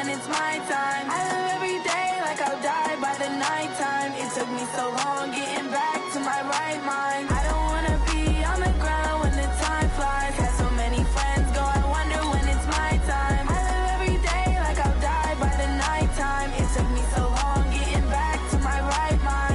when it's my time. I live every day like I'll die by the nighttime. It took me so long getting back to my right mind. I don't wanna be on the ground when the time flies. Had so many friends go, I wonder when it's my time. I live every day like I'll die by the nighttime. It took me so long getting back to my right mind.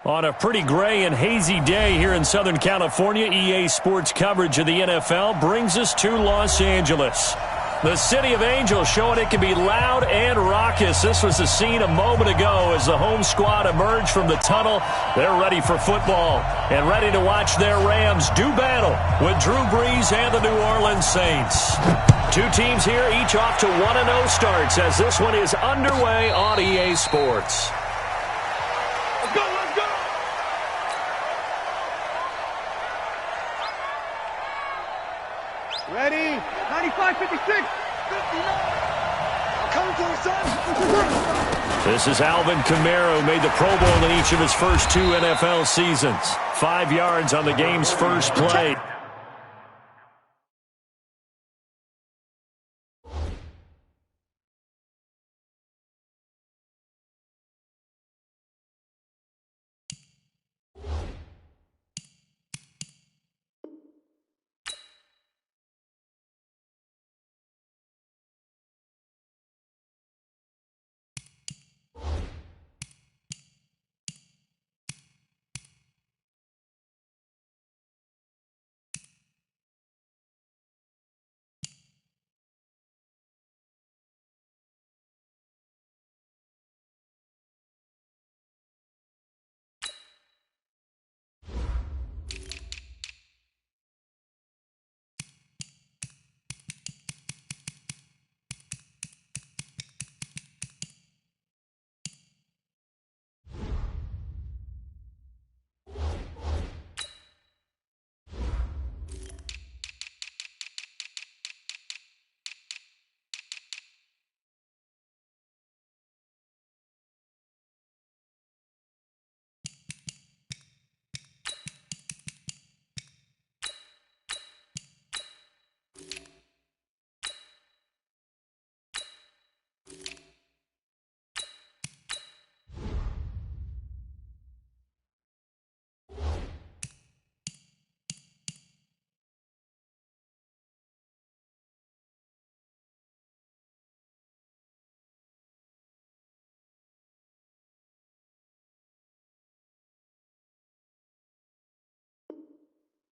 On a pretty gray and hazy day here in Southern California, EA Sports coverage of the NFL brings us to Los Angeles. The City of Angels showing it can be loud and raucous. This was the scene a moment ago as the home squad emerged from the tunnel. They're ready for football and ready to watch their Rams do battle with Drew Brees and the New Orleans Saints. Two teams here, each off to 1-0 starts as this one is underway on EA Sports. Let's go, let's go! Ready? 95, 56, 59. Come to the sun. This is Alvin Kamara, who made the Pro Bowl in each of his first 2 NFL seasons. 5 yards on the game's first play.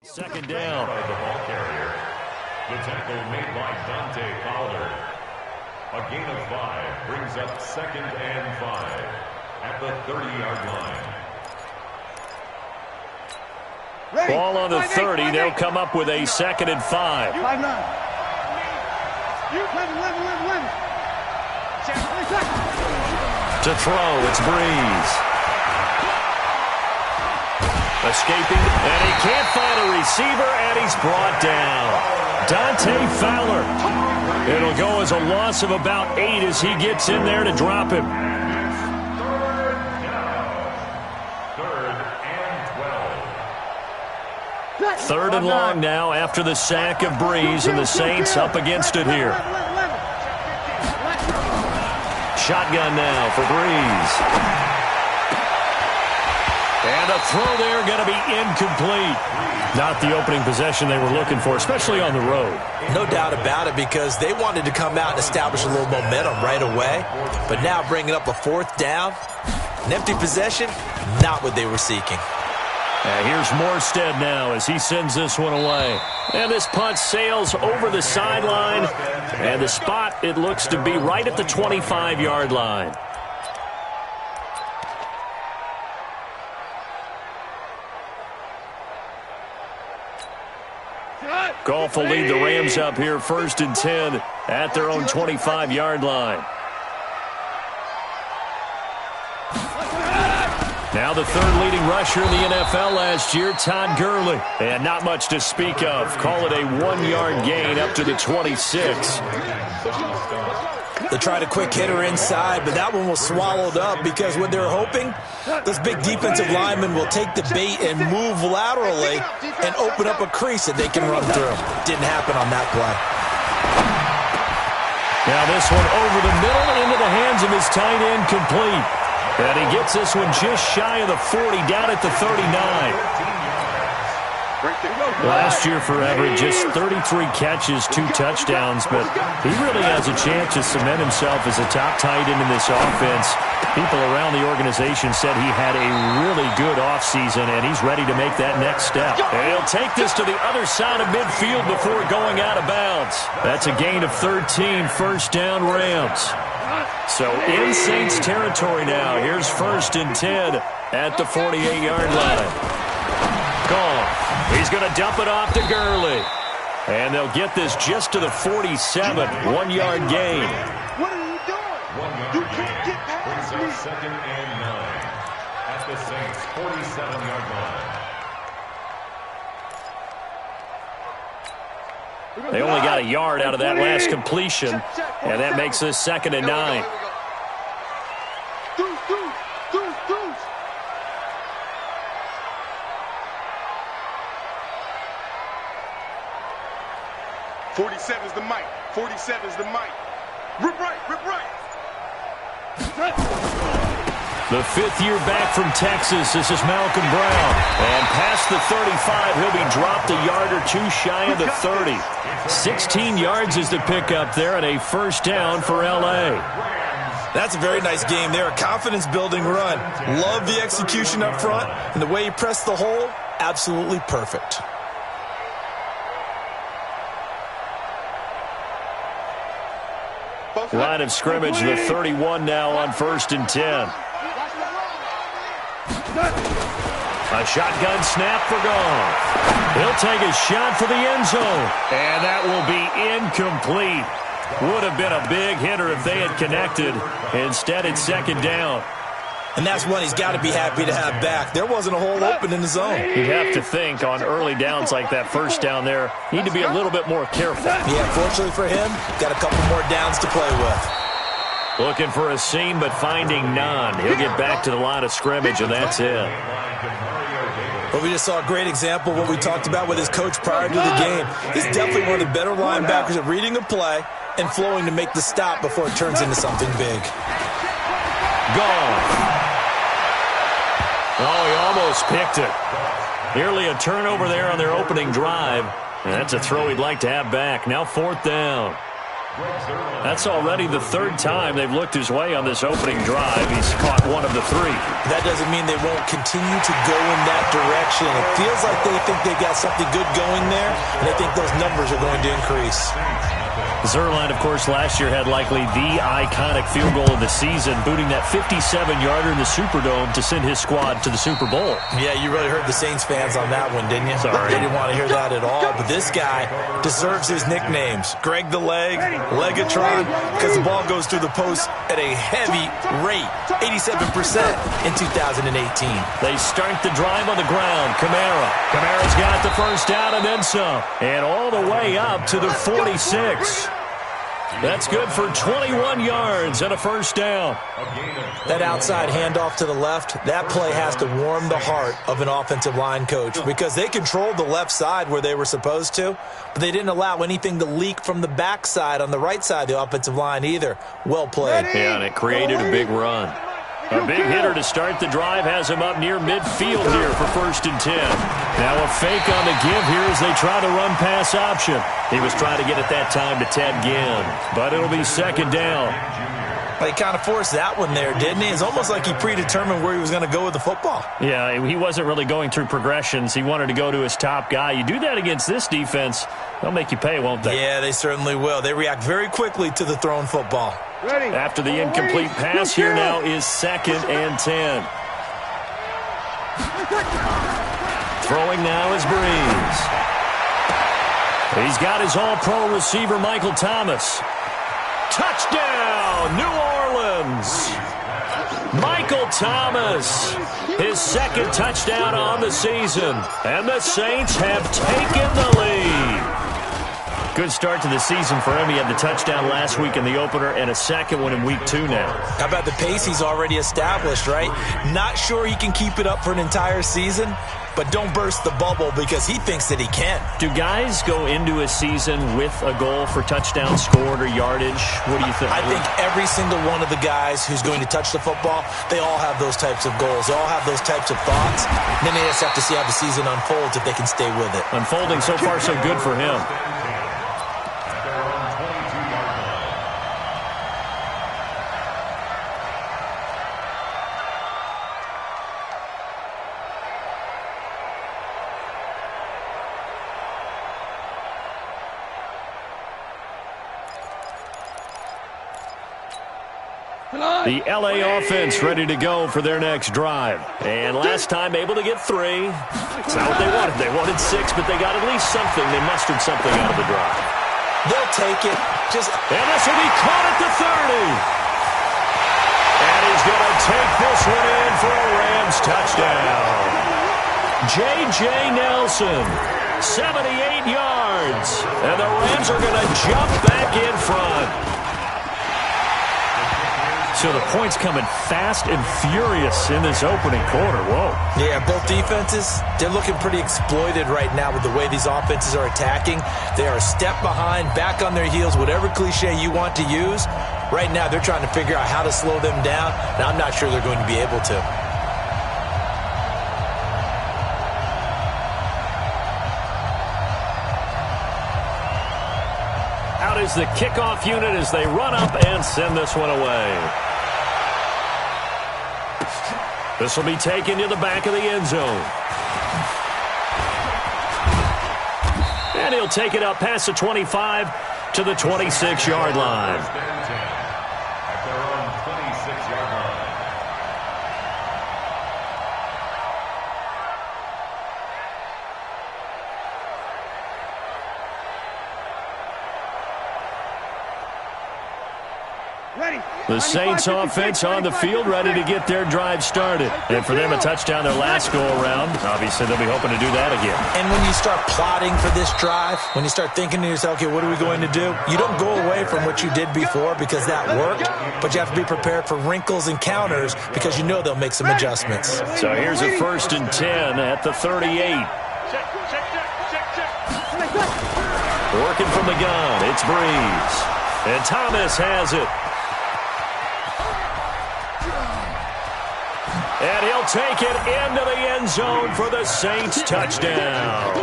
Second down. The ball carrier. The tackle made by Dante Fowler. A gain of 5 brings up 2nd and 5 at the 30-yard line. Ready? Ball on the 30. 5-8. They'll come up with a 2nd and 5. 5-9. You 11. To throw, it's Brees. Escaping, and he can't find a receiver, and he's brought down. Dante Fowler. It'll go as a loss of about 8 as he gets in there to drop him. 3rd and long now after the sack of Brees, and the Saints up against it here. Shotgun now for Brees. And a throw there going to be incomplete. Not the opening possession they were looking for, especially on the road. No doubt about it, because they wanted to come out and establish a little momentum right away. But now bringing up a 4th down, an empty possession, not what they were seeking. Here's Morstead now as he sends this one away. And this punt sails over the sideline. And the spot, it looks to be right at the 25-yard line. Goff will lead the Rams up here 1st and 10 at their own 25-yard line. Now the third leading rusher in the NFL last year, Todd Gurley. And not much to speak of. Call it a 1-yard gain up to the 26. They tried a quick hitter inside, but that one was swallowed up because what they're hoping, those big defensive linemen will take the bait and move laterally and open up a crease that they can run through. Didn't happen on that play. Now this one over the middle into the hands of his tight end, complete. And he gets this one just shy of the 40, down at the 39. Last year for Everett, just 33 catches, 2 touchdowns, but he really has a chance to cement himself as a top tight end in this offense. People around the organization said he had a really good offseason, and he's ready to make that next step. And he'll take this to the other side of midfield before going out of bounds. That's a gain of 13, first down Rams. So in Saints territory now. Here's 1st and 10 at the 48-yard line. Gone. He's going to dump it off to Gurley. And they'll get this just to the 47, 1-yard gain. What are you doing? 1-yard You can't get past brings me. up 2nd and 9 at the Saints' 47-yard line. They only got a yard out of that last completion, and that makes this 2nd and 9. Deuce. 47's the mic. 47's the mic. Rip right. The 5th year back from Texas, this is Malcolm Brown. And past the 35, he'll be dropped a yard or 2 shy of the 30. 16 yards is the pickup there, and a first down for L.A. That's a very nice game there, a confidence-building run. Love the execution up front, and the way he pressed the hole, absolutely perfect. Line of scrimmage, the 31 now on 1st and 10. A shotgun snap for Goff. He'll take a shot for the end zone. And that will be incomplete. Would have been a big hitter if they had connected. Instead, it's 2nd down. And that's one he's got to be happy to have back. There wasn't a hole open in the zone. You'd have to think on early downs like that first down there, need to be a little bit more careful. Yeah, fortunately for him, got a couple more downs to play with. Looking for a seam, but finding none. He'll get back to the line of scrimmage, and that's it. But we just saw a great example of what we talked about with his coach prior to the game. He's definitely one of the better linebackers at reading a play and flowing to make the stop before it turns into something big. Gone. Oh, he almost picked it. Nearly a turnover there on their opening drive. And that's a throw he'd like to have back. Now 4th down. That's already the 3rd time they've looked his way on this opening drive. He's caught 1 of the 3. That doesn't mean they won't continue to go in that direction. It feels like they think they got something good going there, and they think those numbers are going to increase. Zuerlein, of course, last year had likely the iconic field goal of the season, booting that 57-yarder in the Superdome to send his squad to the Super Bowl. Yeah, you really hurt the Saints fans on that one, didn't you? Sorry. They didn't want to hear that at all. But this guy deserves his nicknames. Greg the Leg, Legatron, because the ball goes through the post at a heavy rate, 87% in 2018. They start the drive on the ground. Kamara's got the first down and then some. And all the way up to the 46. That's good for 21 yards and a first down. That outside handoff to the left, that play has to warm the heart of an offensive line coach because they controlled the left side where they were supposed to, but they didn't allow anything to leak from the backside on the right side of the offensive line either. Well played. Yeah, and it created a big run. A big hitter to start the drive has him up near midfield here for 1st and 10. Now a fake on the give here as they try the run pass option. He was trying to get it that time to Ted Ginn, but it'll be 2nd down. Well, he kind of forced that one there, didn't he? It's almost like he predetermined where he was going to go with the football. Yeah, he wasn't really going through progressions. He wanted to go to his top guy. You do that against this defense, they'll make you pay, won't they? Yeah, they certainly will. They react very quickly to the thrown football. After the incomplete pass, here now is 2nd and 10. Throwing now is Breeze. He's got his all-pro receiver, Michael Thomas. Touchdown, New Orleans. Michael Thomas, his second touchdown on the season. And the Saints have taken the lead. Good start to the season for him. He had the touchdown last week in the opener and a second one in week 2 now. How about the pace he's already established, right? Not sure he can keep it up for an entire season, but don't burst the bubble because he thinks that he can. Do guys go into a season with a goal for touchdown scored or yardage? What do you think? I think every single one of the guys who's going to touch the football, they all have those types of goals. They all have those types of thoughts. Then they just have to see how the season unfolds if they can stay with it. Unfolding so far so good for him. The L.A. offense ready to go for their next drive. And last time able to get 3. That's not what they wanted. They wanted 6, but they got at least something. They mustered something out of the drive. They'll take it. And this will be caught at the 30. And he's going to take this one in for a Rams touchdown. J.J. Nelson, 78 yards. And the Rams are going to jump back in front. So the points coming fast and furious in this opening quarter. Whoa. Yeah, both defenses, they're looking pretty exploited right now with the way these offenses are attacking. They are a step behind, back on their heels, whatever cliche you want to use. Right now, they're trying to figure out how to slow them down, and I'm not sure they're going to be able to. Out is the kickoff unit as they run up and send this one away. This will be taken to the back of the end zone. And he'll take it up past the 25 to the 26-yard line. At their own 26-yard line. The Saints offense on the field ready to get their drive started. And for them, a touchdown their last go-around. Obviously, they'll be hoping to do that again. And when you start plotting for this drive, when you start thinking to yourself, okay, what are we going to do? You don't go away from what you did before because that worked, but you have to be prepared for wrinkles and counters because you know they'll make some adjustments. So here's a 1st and 10 at the 38. Working from the gun, it's Breeze. And Thomas has it. And he'll take it into the end zone for the Saints touchdown.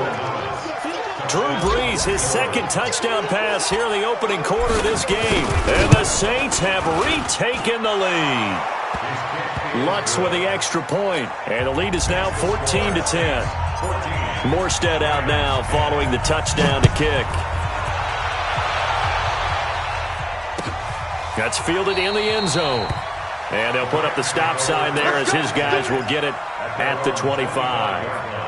Drew Brees, his second touchdown pass here in the opening quarter of this game. And the Saints have retaken the lead. Lutz with the extra point. And the lead is now 14-10. Morstead out now following the touchdown to kick. That's fielded in the end zone. And they'll put up the stop sign there as his guys will get it at the 25.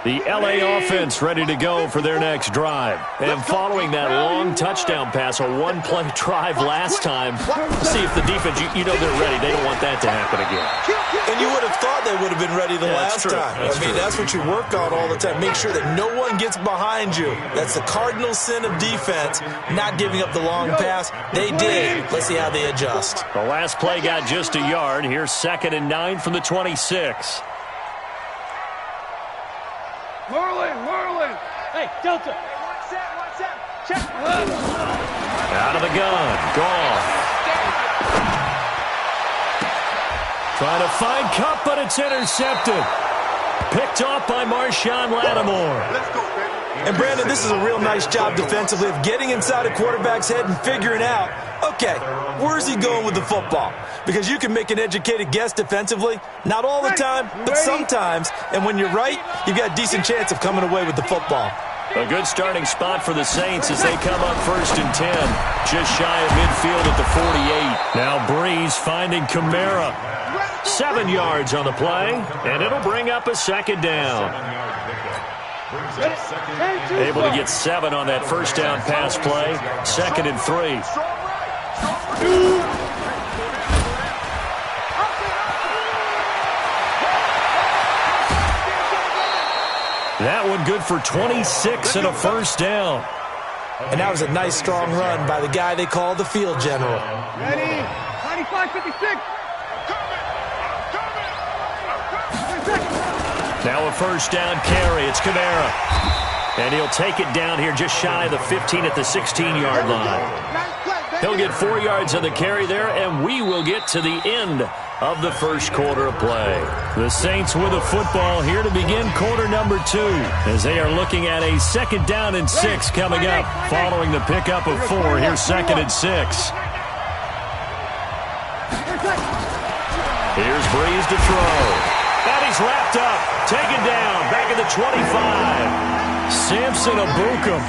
The L.A. offense ready to go for their next drive. And following that long touchdown pass, a one-play drive last time, see if the defense, you know they're ready. They don't want that to happen again. And you would have thought they would have been ready the last time. That's what you work on all the time. Make sure that no one gets behind you. That's the cardinal sin of defense, not giving up the long pass. They did. Let's see how they adjust. The last play got just a yard. Here's 2nd and 9 from the 26. Merlin. Hey, Delta. Watch that. Check. Out of the gun. Gone. Trying to find Cup, but it's intercepted. Picked off by Marshawn Lattimore. Let's go, baby. And, Brandon, this is a real nice job defensively of getting inside a quarterback's head and figuring out, okay, where's he going with the football? Because you can make an educated guess defensively, not all the time, but sometimes. And when you're right, you've got a decent chance of coming away with the football. A good starting spot for the Saints as they come up 1st and 10. Just shy of midfield at the 48. Now Breeze finding Kamara. 7 yards on the play, and it'll bring up a 2nd down. Able to get 7 on that 1st down pass play. 2nd and 3. That one good for 26 and a 1st down. And that was a nice, strong run by the guy they call the field general. Ready? 95-56. Now a 1st down carry. It's Kamara. And he'll take it down here just shy of the 15 at the 16-yard line. He'll get 4 yards on the carry there, and we will get to the end of the 1st quarter of play. The Saints with a football here to begin quarter number 2 as they are looking at a 2nd down and 6 coming up following the pickup of 4. Here's 2nd and 6. Here's Breeze to throw. And he's wrapped up, taken down, back at the 25. Samson Abukum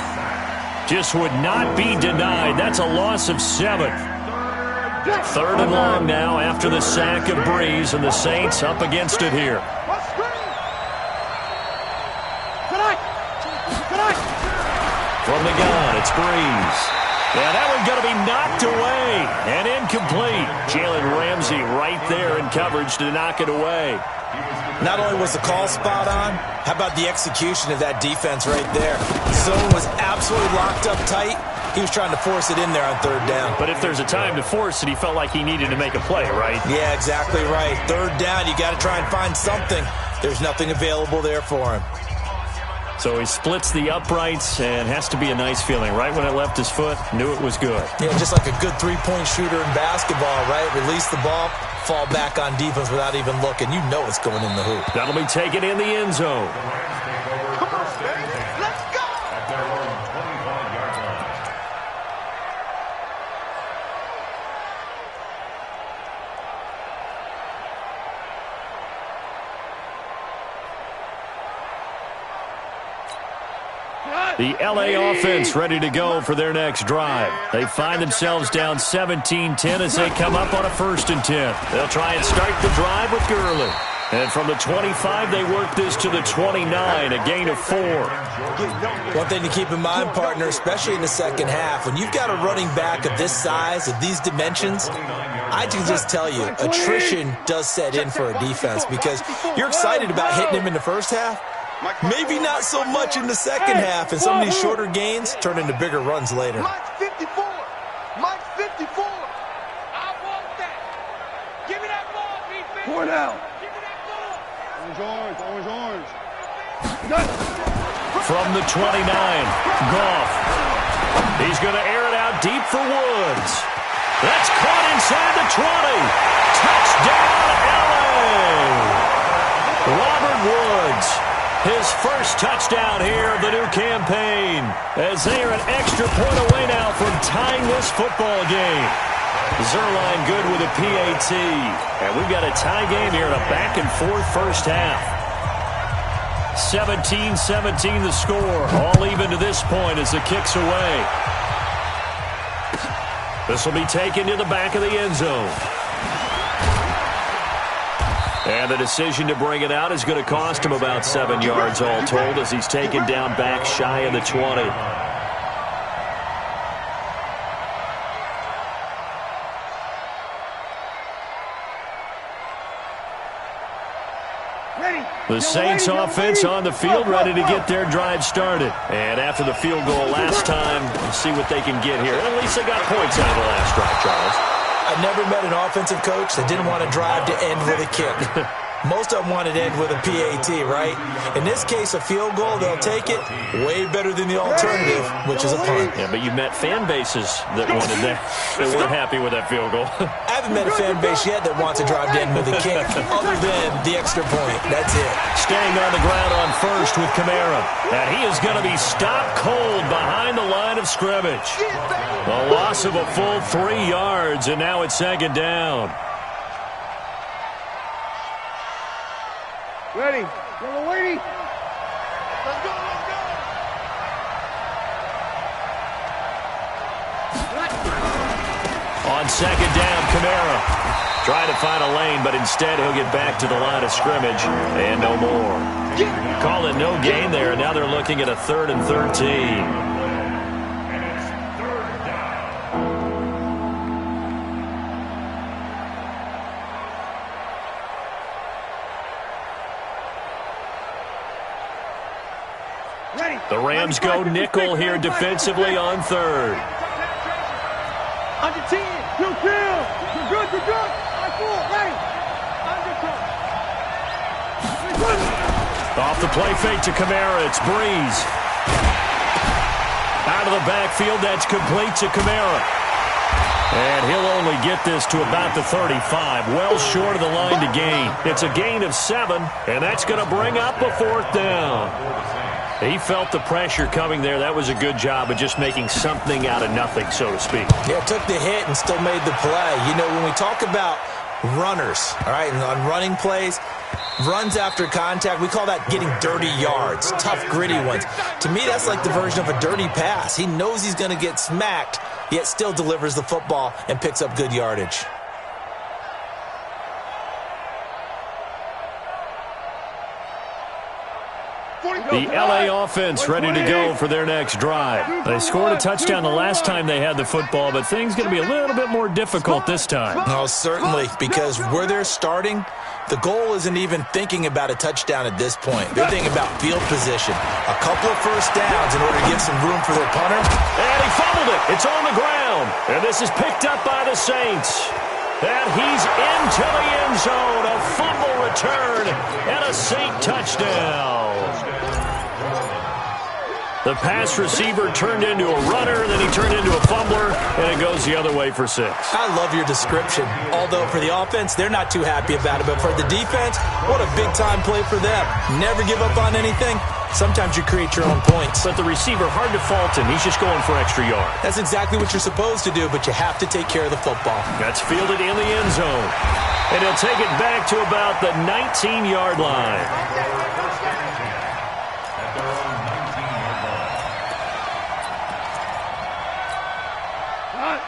just would not be denied. That's a loss of 7. 3rd and long now after the sack of Breeze, and the Saints up against it here. From the gun, it's Breeze. Yeah, that one's going to be knocked away and incomplete. Jalen Ramsey right there in coverage to knock it away. Not only was the call spot on, how about the execution of that defense right there? Zone was absolutely locked up tight. He was trying to force it in there on 3rd down. But if there's a time to force it, he felt like he needed to make a play, right? Yeah, exactly right. 3rd down, you got to try and find something. There's nothing available there for him. So he splits the uprights, and has to be a nice feeling. Right when it left his foot, knew it was good. Yeah, just like a good 3-point shooter in basketball, right? Release the ball, fall back on defense without even looking. You know it's going in the hoop. That'll be taken in the end zone. Come on, baby. Let's go. At their own 25-yard line. The L.A. offense ready to go for their next drive. They find themselves down 17-10 as they come up on a 1st and 10. They'll try and start the drive with Gurley. And from the 25, they work this to the 29, a gain of 4. One thing to keep in mind, partner, especially in the 2nd half, when you've got a running back of this size, of these dimensions, I can just tell you, attrition does set in for a defense because you're excited about hitting him in the 1st half. Maybe not so much in the 2nd half, and some of these shorter gains turn into bigger runs later. Mike's 54. Mike's 54. I want that. Give me that ball, defense. 4 down. Give me that ball. Orange. From the 29, Goff. He's going to air it out deep for Woods. That's caught inside the 20. Touchdown, L.A. Robert Woods. His first touchdown here of the new campaign as they are an extra point away now from tying this football game. Zerline good with a PAT. And we've got a tie game here in a back-and-forth 1st half. 17-17 the score. All even to this point as the kick's away. This will be taken to the back of the end zone. And the decision to bring it out is going to cost him about 7 yards all told as he's taken down back shy of the 20. The Saints offense on the field ready to get their drive started. And after the field goal last time, we'll see what they can get here. And at least they got points out of the last drive, Charles. I never met an offensive coach that didn't want to drive to end with a kick. Most of them want it end with a PAT, right? In this case, a field goal, they'll take it. Way better than the alternative, which is a punt. Yeah, but you met fan bases that wanted that, that weren't happy with that field goal. I haven't met a fan base yet that wants to drive to end with a kick, other than the extra point. That's it. Staying on the ground on first with Kamara. And he is going to be stopped cold behind the line of scrimmage. A loss of a full 3 yards, and now it's second down. Ready. Yellow lady. Let's go, let's go. On second down, Kamara trying to find a lane, but instead he'll get back to the line of scrimmage and no more. Call it no gain there, and now they're looking at a 3rd and 13. The Rams go nickel here defensively on 3rd. Under 10. You're good. You're good. You're good. I full. Ready. Off the play fake to Kamara. It's Breeze. Out of the backfield. That's complete to Kamara. And he'll only get this to about the 35. Well short of the line to gain. It's a gain of 7, and that's going to bring up a 4th down. He felt the pressure coming there. That was a good job of just making something out of nothing, so to speak. Yeah, took the hit and still made the play. You know, when we talk about runners, all right, and on running plays, runs after contact, we call that getting dirty yards, tough, gritty ones. To me, that's like the version of a dirty pass. He knows he's going to get smacked, yet still delivers the football and picks up good yardage. The L.A. offense ready to go for their next drive. They scored a touchdown the last time they had the football, but things going to be a little bit more difficult this time. No, certainly, because where they're starting, the goal isn't even thinking about a touchdown at this point. They're thinking about field position. A couple of first downs in order to give some room for their punter. And he fumbled it. It's on the ground. And this is picked up by the Saints. And he's into the end zone. A fumble return and a Saint touchdown. The pass receiver turned into a runner, then he turned into a fumbler, and it goes the other way for 6. I love your description. Although for the offense, they're not too happy about it. But for the defense, what a big-time play for them. Never give up on anything. Sometimes you create your own points. But the receiver, hard to fault him. He's just going for extra yard. That's exactly what you're supposed to do, but you have to take care of the football. That's fielded in the end zone. And he'll take it back to about the 19-yard line.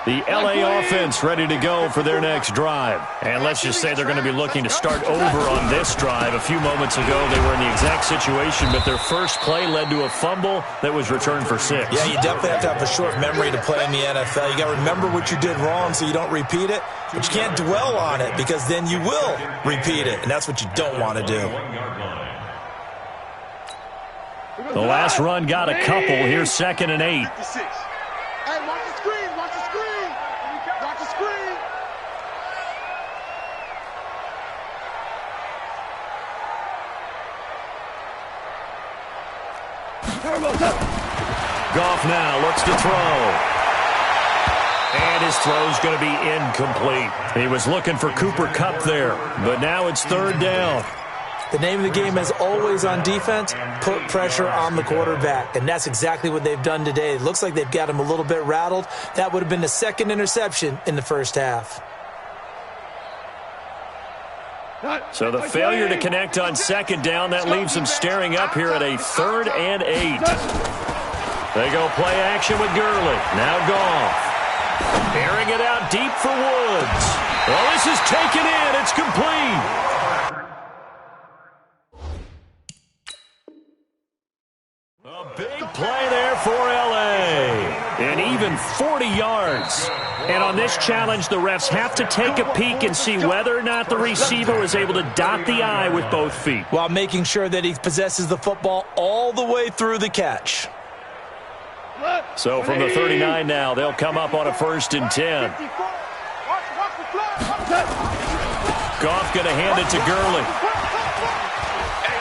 The L.A. offense ready to go for their next drive. And let's just say they're going to be looking to start over on this drive. A few moments ago, they were in the exact situation, but their first play led to a fumble that was returned for 6. Yeah, you definitely have to have a short memory to play in the NFL. You got to remember what you did wrong so you don't repeat it, but you can't dwell on it because then you will repeat it, and that's what you don't want to do. The last run got a couple. Here's 2nd and 8. Hey, watch the screen, watch the screen. Watch the screen. Goff now looks to throw. And his throw's going to be incomplete. He was looking for Cooper Kupp there, but now it's 3rd down. The name of the game is always on defense, put pressure on the quarterback. And that's exactly what they've done today. It looks like they've got him a little bit rattled. That would have been the 2nd interception in the first half. So the failure to connect on 2nd down, that leaves them staring up here at a 3rd and 8. They go play action with Gurley. Now Goff. Airing it out deep for Woods. Well, this is taken in. It's complete. A big play there for L.A. And even 40 yards. And on this challenge, the refs have to take a peek and see whether or not the receiver was able to dot the I with both feet. While making sure that he possesses the football all the way through the catch. So from the 39 now, they'll come up on a 1st and 10. Goff going to hand it to Gurley.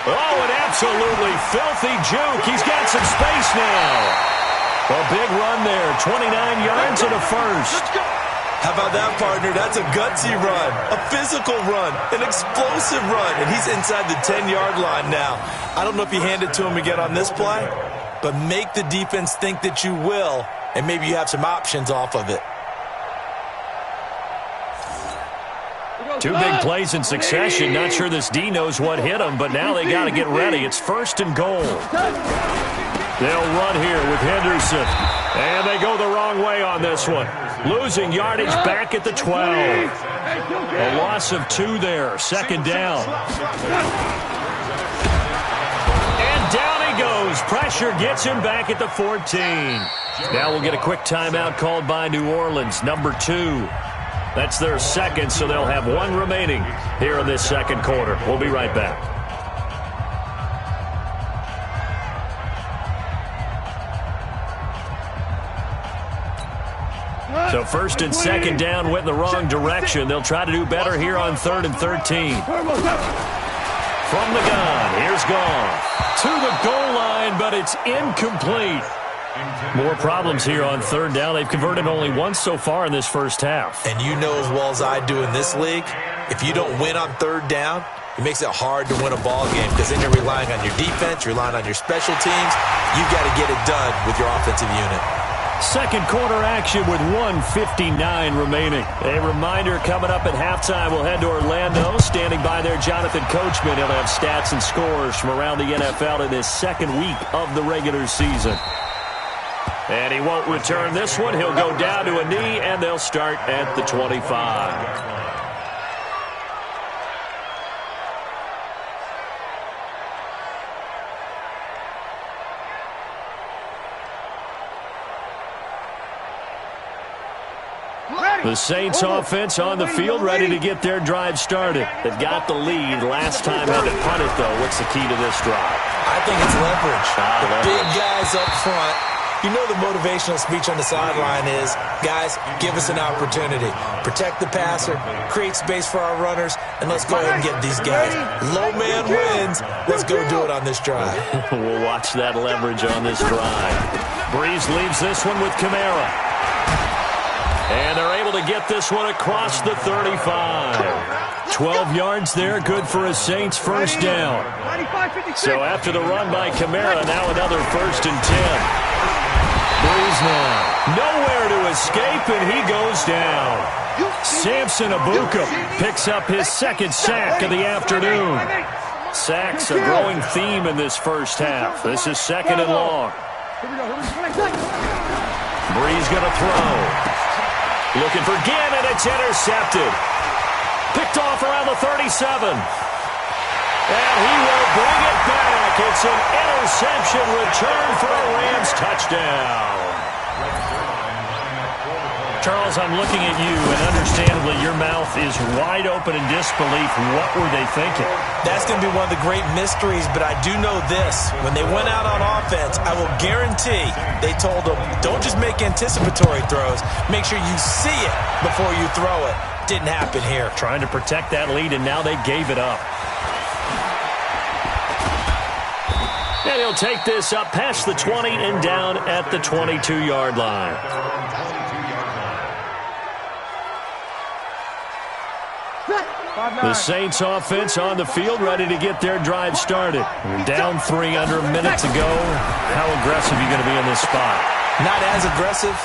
Oh, an absolutely filthy juke. He's got some space now. A big run there, 29 yards and a first. How about that, partner? That's a gutsy run, a physical run, an explosive run, and he's inside the 10-yard line now. I don't know if you hand it to him again on this play, but make the defense think that you will, and maybe you have some options off of it. Two big plays in succession. Not sure this D knows what hit him, but now they got to get ready. It's 1st and goal. They'll run here with Henderson. And they go the wrong way on this one. Losing yardage back at the 12. A loss of 2 there. 2nd down. And down he goes. Pressure gets him back at the 14. Now we'll get a quick timeout called by New Orleans, number 2. That's their second, so they'll have 1 remaining here in this second quarter. We'll be right back. So 1st and 2nd down went in the wrong direction. They'll try to do better here on 3rd and 13. From the gun, here's Gone. To the goal line, but it's incomplete. More problems here on 3rd down. They've converted only once so far in this first half. And you know as well as I do in this league, if you don't win on 3rd down, it makes it hard to win a ball game because then you're relying on your defense, you're relying on your special teams. You've got to get it done with your offensive unit. Second quarter action with 1:59 remaining. A reminder coming up at halftime, we'll head to Orlando. Standing by there, Jonathan Coachman. He'll have stats and scores from around the NFL in his second week of the regular season. And he won't return this one. He'll go down to a knee, and they'll start at the 25. The Saints offense on the field, ready to get their drive started. They've got the lead. Last time had to punt it, though. What's the key to this drive? I think it's leverage. The leverage. Big guys up front. You know the motivational speech on the sideline is, guys, give us an opportunity. Protect the passer, create space for our runners, and let's go ahead and get these guys. Low man wins. Let's go do it on this drive. We'll watch that leverage on this drive. Breeze leaves this one with Kamara. And they're able to get this one across the 35. 12 yards there, good for a Saints first down. So after the run by Kamara, now another 1st and 10. Breeze now. Nowhere to escape, and he goes down. Samson Abuka picks up his second sack of the afternoon. Sacks a growing theme in this first half. This is 2nd and long. Breeze going to throw. Looking for Ginn, and it's intercepted. Picked off around the 37. And he will bring it back. It's an interception return for a Rams touchdown. Charles, I'm looking at you, and understandably your mouth is wide open in disbelief. What were they thinking? That's going to be one of the great mysteries, but I do know this. When they went out on offense, I will guarantee they told them, don't just make anticipatory throws. Make sure you see it before you throw it. Didn't happen here. Trying to protect that lead, and now they gave it up. And he'll take this up past the 20 and down at the 22-yard line. The Saints offense on the field, ready to get their drive started. Down 3 under a minute to go. How aggressive are you going to be in this spot? Not as aggressive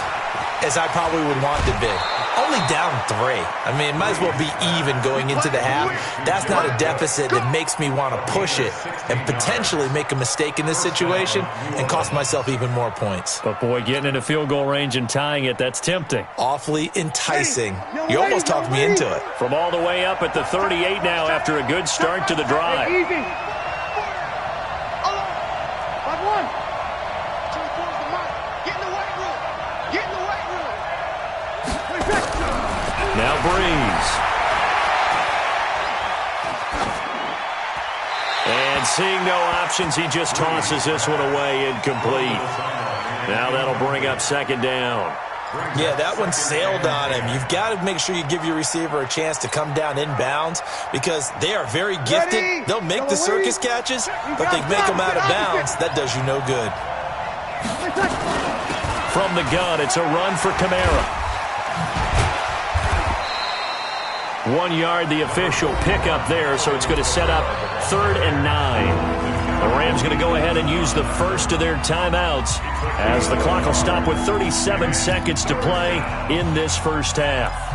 as I probably would want to be. Only down 3. I mean, it might as well be even going into the half. That's not a deficit that makes me want to push it and potentially make a mistake in this situation and cost myself even more points. But, boy, getting into field goal range and tying it, that's tempting. Awfully enticing. You almost talked me into it. From all the way up at the 38 now after a good start to the drive. Now Breeze. And seeing no options, he just tosses this one away incomplete. Now that'll bring up 2nd down. Yeah, that one sailed on him. You've got to make sure you give your receiver a chance to come down inbounds because they are very gifted. They'll make the circus catches, but they make them out of bounds. That does you no good. From the gun, it's a run for Kamara. 1 yard, the official pickup there, so it's going to set up 3rd and 9. The Rams going to go ahead and use the first of their timeouts as the clock will stop with 37 seconds to play in this first half.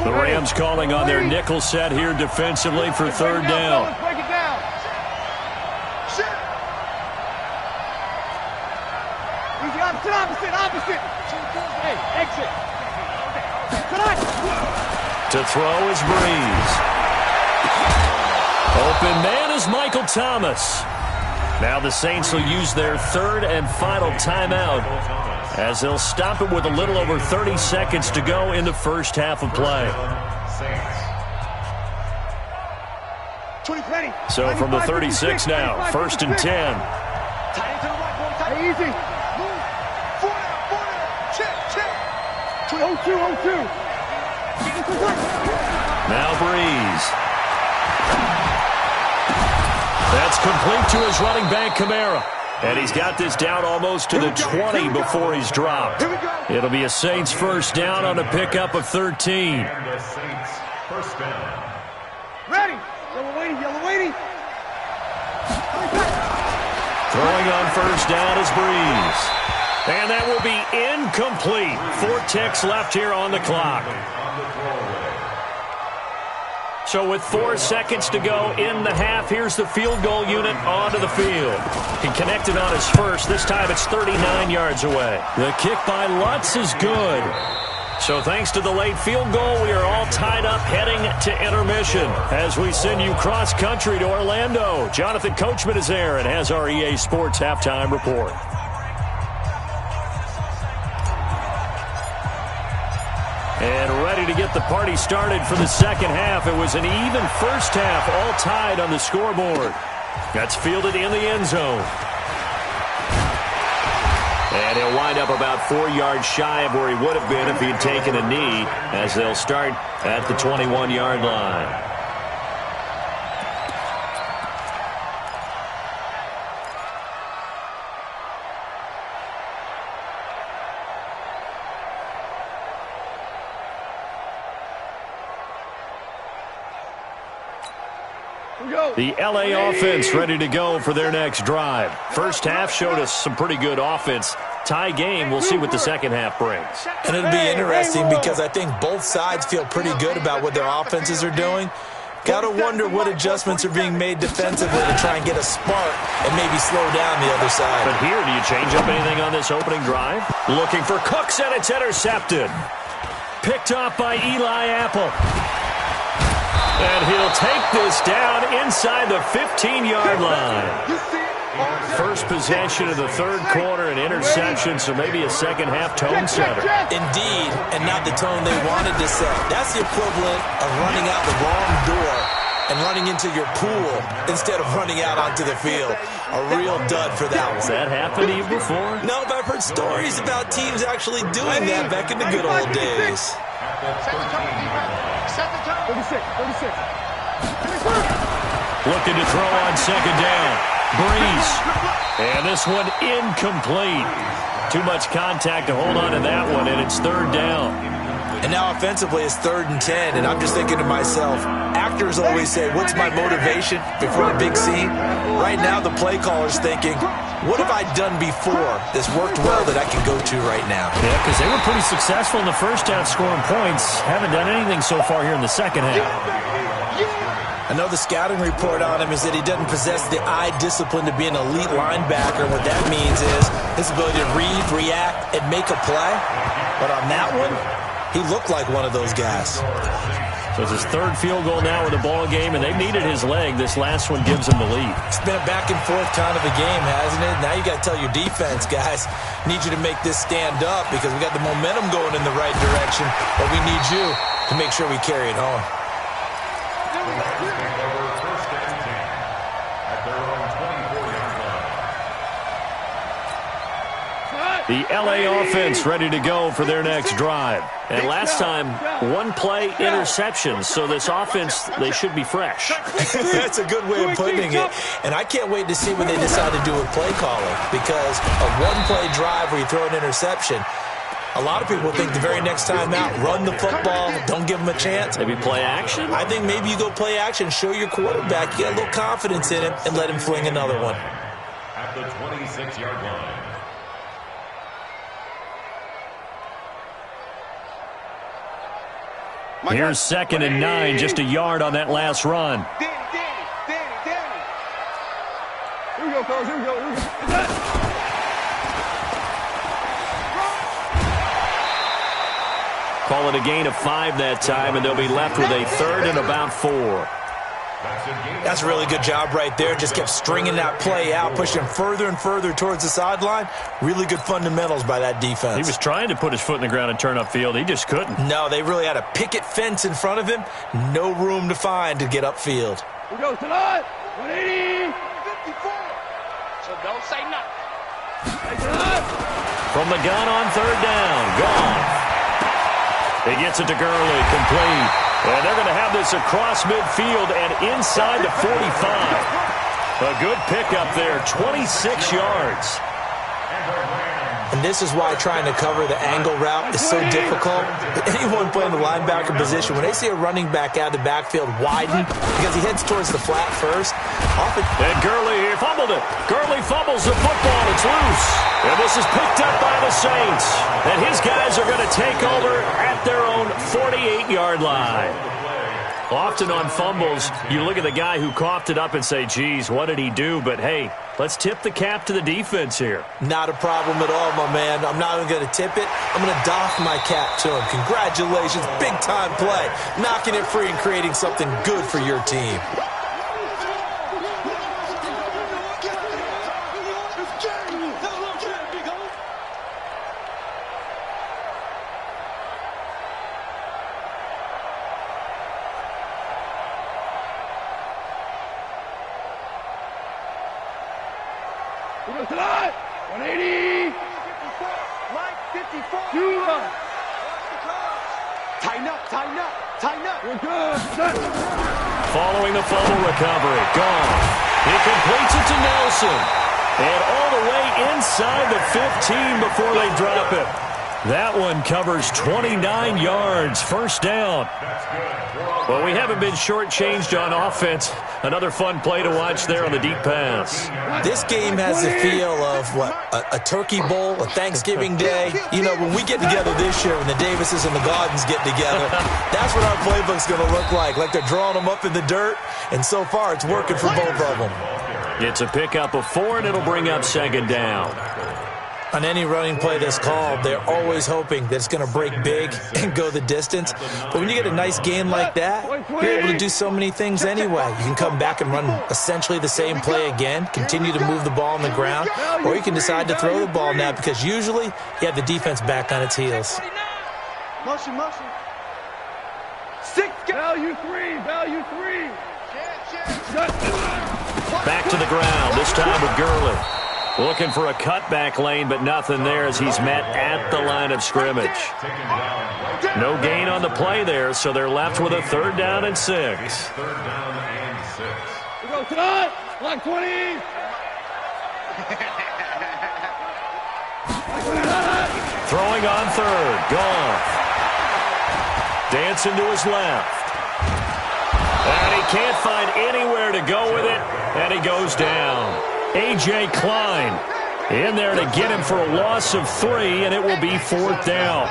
The Rams calling on their nickel set here defensively for 3rd down. Break it down. Easy, opposite. Hey, exit. To throw is Breeze. Open man is Michael Thomas. Now the Saints will use their 3rd and final timeout as they'll stop it with a little over 30 seconds to go in the first half of play. So from the 36 now, 1st and 10. Easy. Check. 0-2. Now Breeze. That's complete to his running back, Kamara. And he's got this down almost to the 20 before he's dropped. It'll be a Saints first down on a pickup of 13. And the Saints first down. Ready. Yellow waiting. Throwing on first down is Breeze. And that will be incomplete. 4 ticks left here on the clock. So with 4 seconds to go in the half, here's the field goal unit onto the field. He connected on his first. This time it's 39 yards away. The kick by Lutz is good. So thanks to the late field goal, we are all tied up heading to intermission. As we send you cross-country to Orlando, Jonathan Coachman is there and has our EA Sports halftime report. And ready to get the party started for the second half. It was an even first half, all tied on the scoreboard. That's fielded in the end zone. And he'll wind up about 4 yards shy of where he would have been if he'd taken a knee, as they'll start at the 21-yard line. The LA offense ready to go for their next drive. First half showed us some pretty good offense. Tie game, we'll see what the second half brings. And it'll be interesting because I think both sides feel pretty good about what their offenses are doing. Got to wonder what adjustments are being made defensively to try and get a spark and maybe slow down the other side. But here, do you change up anything on this opening drive? Looking for Cooks, and it's intercepted. Picked off by Eli Apple. And he'll take this down inside the 15-yard line. First possession of the third quarter, an interception, so maybe a second-half tone setter. Indeed, and not the tone they wanted to set. That's the equivalent of running out the wrong door and running into your pool instead of running out onto the field. A real dud for that one. Has that happened to you before? No, but I've heard stories about teams actually doing that back in the good old days. Set the tone. 36. Looking to throw on second down. Breeze. And this one incomplete. Too much contact to hold on to that one, and it's third down. And now offensively it's 3rd and 10, and I'm just thinking to myself, actors always say, what's my motivation before a big scene? Right now the play caller's thinking, what have I done before this worked well that I can go to right now? Yeah, because they were pretty successful in the first half scoring points. Haven't done anything so far here in the second half. I know the scouting report on him is that he doesn't possess the eye discipline to be an elite linebacker. What that means is his ability to read, react, and make a play. But on that one, he looked like one of those guys. So it's his third field goal now in the ball game, and they've needed his leg. This last one gives them the lead. It's been a back-and-forth kind of a game, hasn't it? Now you got to tell your defense, guys, need you to make this stand up because we got the momentum going in the right direction, but we need you to make sure we carry it home. The LA offense ready to go for their next drive. And last time, one-play interception. So this offense, they should be fresh. That's a good way of putting it. And I can't wait to see what they decide to do with play calling. Because a one-play drive where you throw an interception, a lot of people think the very next time out, run the football, don't give them a chance. Maybe play action? I think maybe you go play action, show your quarterback, you got a little confidence in him, and let him fling another one. At the 26-yard line. Here's 2nd and 9, just a yard on that last run. Danny. Here we go, fellas. Here we go. Call it a gain of 5 that time, and they'll be left with a 3rd and about 4. That's a really good job right there. Just kept stringing that play out, pushing him further and further towards the sideline. Really good fundamentals by that defense. He was trying to put his foot in the ground and turn upfield. He just couldn't. No, they really had a picket fence in front of him. No room to find to get upfield. Here we go, tonight. 180. 54. So don't say nothing. From the gun on 3rd down. Gone. He gets it to Gurley. Complete. And they're going to have this across midfield and inside the 45. A good pickup there, 26 yards. And this is why trying to cover the angle route is so difficult. Anyone playing the linebacker position, when they see a running back out of the backfield widen because he heads towards the flat first, often... And Gurley here fumbled it. Gurley fumbles the football. It's loose. And this is picked up by the Saints. And his guys are going to take over at their own 48-yard line. Often on fumbles, you look at the guy who coughed it up and say, geez, what did he do? But, hey, let's tip the cap to the defense here. Not a problem at all, my man. I'm not even going to tip it. I'm going to doff my cap to him. Congratulations. Big-time play. Knocking it free and creating something good for your team. Tonight, 180. Mike, 54. Tighten up. We're good. Set. Following the fumble recovery. Gone. He completes it to Nelson. And all the way inside the 15 before they drop it. That one covers 29 yards. First down. Well, we haven't been shortchanged on offense. Another fun play to watch there on the deep pass. This game has the feel of, what, a turkey bowl, a Thanksgiving day. You know, when we get together this year, when the Davises and the Gaudens get together, that's what our playbook's going to look like they're drawing them up in the dirt, and so far it's working for both of them. It's a pickup of 4, and it'll bring up 2nd down. On any running play that's called, they're always hoping that it's going to break big and go the distance. But when you get a nice game like that, you're able to do so many things anyway. You can come back and run essentially the same play again, continue to move the ball on the ground, or you can decide to throw the ball now because usually you have the defense back on its heels. Motion. 6. Value 3. Back to the ground, this time with Gurley. Looking for a cutback lane, but nothing there as he's met at the line of scrimmage. No gain on the play there, so they're left with a 3rd down and 6. 3rd down and 6. We go tonight. Block 20. Throwing on 3rd. Goff. Dancing to his left. And he can't find anywhere to go with it, and he goes down. A.J. Klein in there to get him for a loss of 3, and it will be 4th down.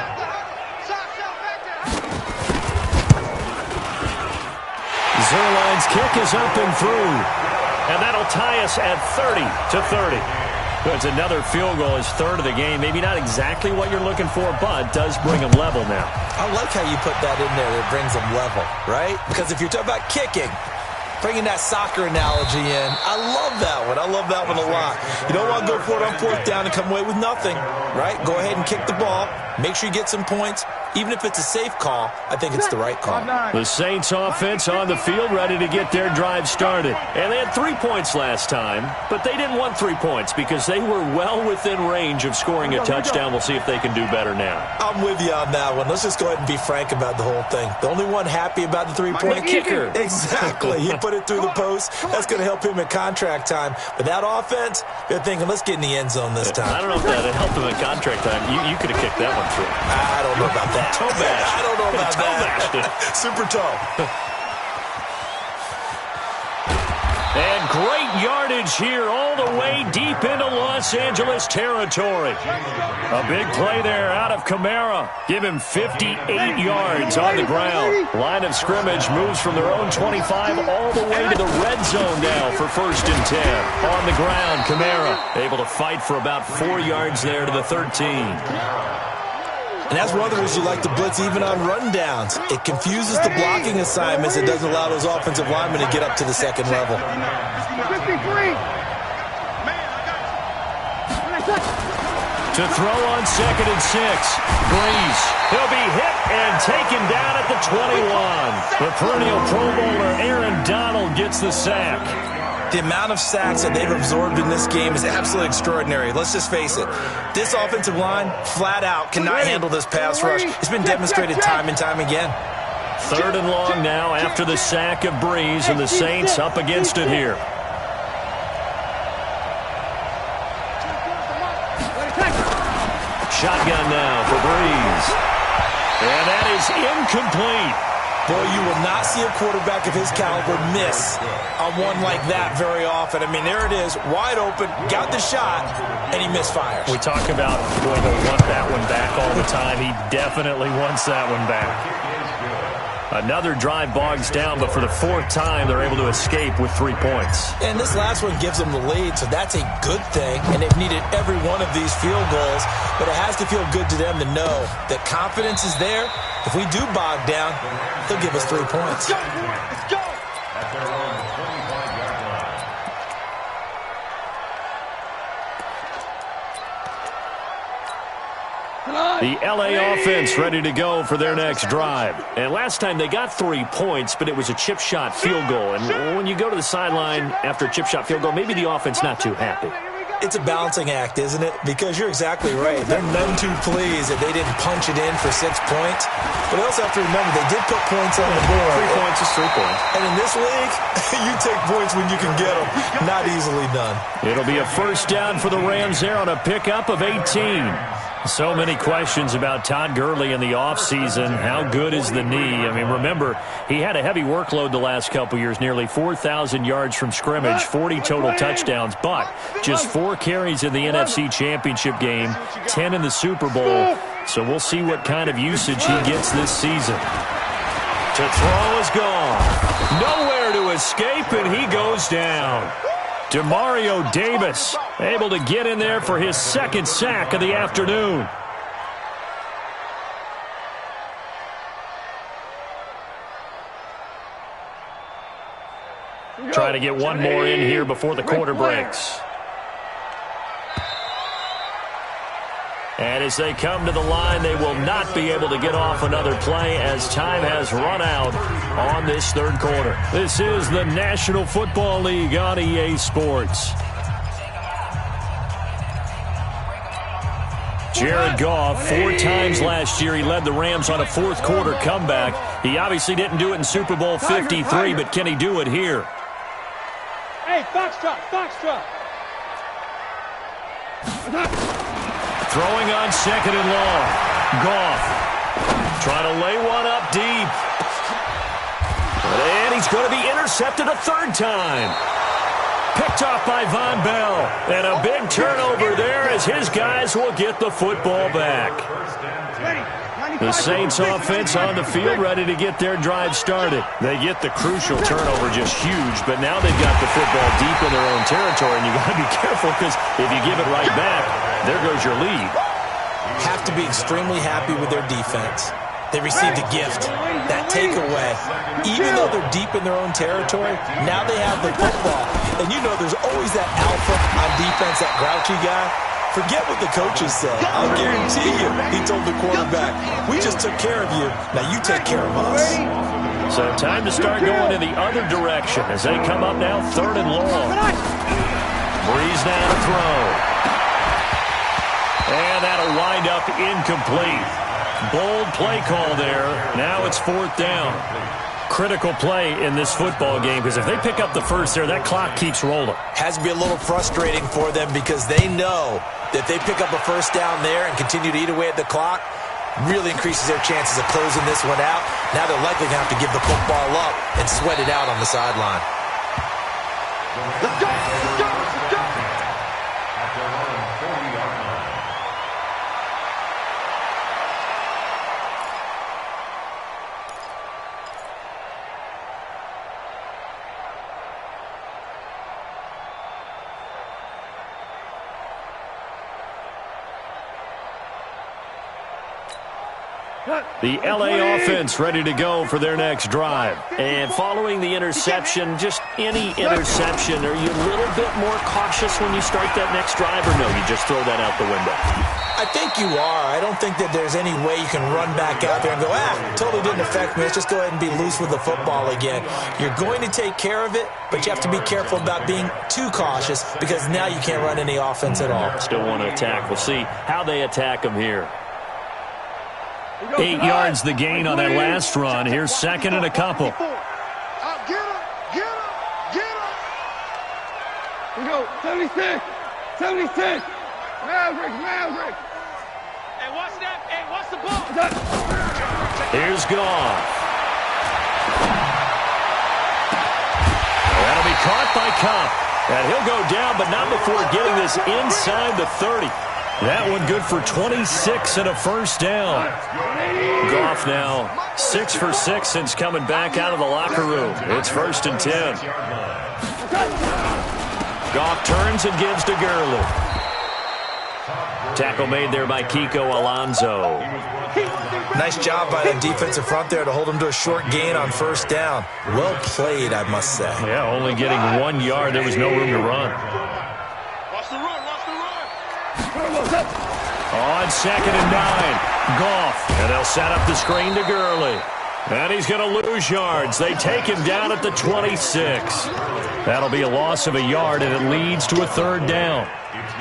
Zerline's kick is up and through, and that'll tie us at 30-30. It's another field goal, his third of the game. Maybe not exactly what you're looking for, but does bring him level now. I like how you put that in there. That brings him level, right? Because if you're talking about kicking, bringing that soccer analogy in, I love that one. I love that one a lot. You don't want to go for it on fourth down and come away with nothing, right? Go ahead and kick the ball. Make sure you get some points. Even if it's a safe call, I think it's the right call. The Saints offense on the field ready to get their drive started. And they had 3 points last time, but they didn't want 3 points because they were well within range of scoring a touchdown. We'll see if they can do better now. I'm with you on that one. Let's just go ahead and be frank about the whole thing. The only one happy about the three-point kicker. Exactly. He put it through the post. That's going to help him at contract time. But that offense, they're thinking, let's get in the end zone this time. I don't know if that helped him at contract time. You could have kicked that one through. I don't know about that. Toe bash. I don't know about toe that. Super toe. And great yardage here all the way deep into Los Angeles territory. A big play there out of Kamara. Give him 58 yards on the ground. Line of scrimmage moves from their own 25 all the way to the red zone now for 1st and 10. On the ground, Kamara able to fight for about 4 yards there to the 13. And that's one of the reasons you like to blitz even on rundowns. It confuses the blocking assignments. It doesn't allow those offensive linemen to get up to the second level. 53. To throw on 2nd and 6. Breeze. He'll be hit and taken down at the 21. The perennial Pro Bowler Aaron Donald gets the sack. The amount of sacks that they've absorbed in this game is absolutely extraordinary. Let's just face it. This offensive line, flat out, cannot handle this pass rush. It's been demonstrated time and time again. 3rd and long now after the sack of Breeze, and the Saints up against it here. Shotgun now for Breeze. And that is incomplete. Boy, you will not see a quarterback of his caliber miss on one like that very often. I mean, there it is, wide open, got the shot, and he misfires. We talk about going to want that one back all the time. He definitely wants that one back. Another drive bogs down, but for the 4th time, they're able to escape with 3 points. And this last one gives them the lead, so that's a good thing. And they've needed every one of these field goals, but it has to feel good to them to know that confidence is there. If we do bog down, they'll give us 3 points. Let's go. At their own 25-yard line. The L.A. offense ready to go for their next drive. And last time they got 3 points, but it was a chip shot field goal. And when you go to the sideline after a chip shot field goal, maybe the offense not too happy. It's a balancing act, isn't it? Because you're exactly right. They're none too pleased that they didn't punch it in for 6 points. But they also have to remember they did put points on the board. 3 points is 3 points. And in this league, you take points when you can get them. Not easily done. It'll be a 1st down for the Rams there on a pickup of 18. So many questions about Todd Gurley in the offseason. How good is the knee? I mean, remember, he had a heavy workload the last couple years, nearly 4,000 yards from scrimmage, 40 total touchdowns, but just 4 carries in the NFC Championship game, 10 in the Super Bowl. So we'll see what kind of usage he gets this season. To throw is gone. Nowhere to escape, and he goes down. Demario Davis able to get in there for his 2nd sack of the afternoon. Trying to get one more in here before the quarter breaks. And as they come to the line, they will not be able to get off another play as time has run out on this 3rd quarter. This is the National Football League on EA Sports. Jared Goff, 4 times last year, he led the Rams on a 4th quarter comeback. He obviously didn't do it in Super Bowl 53, but can he do it here? Hey, foxtrot, foxtrot. Throwing on 2nd and long. Goff trying to lay one up deep. And he's going to be intercepted a 3rd time. Picked off by Von Bell. And a big turnover there as his guys will get the football back. The Saints offense on the field ready to get their drive started. They get the crucial turnover, just huge, but now they've got the football deep in their own territory, and you got to be careful because if you give it right back, there goes your lead. Have to be extremely happy with their defense. They received a gift, that takeaway. Even though they're deep in their own territory, now they have the football. And you know there's always that alpha on defense, that grouchy guy. Forget what the coaches said. I'll guarantee you, he told the quarterback, we just took care of you. Now you take care of us. So time to start going in the other direction as they come up now 3rd and long. Breeze now to throw. And that'll wind up incomplete. Bold play call there. Now it's 4th down. Critical play in this football game because if they pick up the first there, that clock keeps rolling. Has to be a little frustrating for them because they know that if they pick up a first down there and continue to eat away at the clock, really increases their chances of closing this one out. Now they're likely going to have to give the football up and sweat it out on the sideline. Let's go! Let's go! Let's go! The L.A. offense ready to go for their next drive. And following the interception, just any interception, are you a little bit more cautious when you start that next drive, or no, you just throw that out the window? I think you are. I don't think that there's any way you can run back out there and go, totally didn't affect me. Let's just go ahead and be loose with the football again. You're going to take care of it, but you have to be careful about being too cautious because now you can't run any offense at all. Still want to attack. We'll see how they attack them here. 8 yards the gain on that last run. Here's 2nd and a couple. Get him! Get him! Get him! We go, 76! 76! Maverick! Hey, watch that! Hey, watch the ball! Here's Goff. That'll be caught by Cup. And he'll go down, but not before getting this inside the 30. That one good for 26 and a first down. Goff now 6 for 6 since coming back out of the locker room. It's 1st and 10. Goff turns and gives to Gurley. Tackle made there by Kiko Alonso. Nice job by the defensive front there to hold him to a short gain on first down. Well played, I must say. Yeah, only getting 1 yard. There was no room to run. Watch the run! Watch the run! On 2nd and 9, Goff. And they'll set up the screen to Gurley. And he's going to lose yards. They take him down at the 26. That'll be a loss of a yard, and it leads to a 3rd down.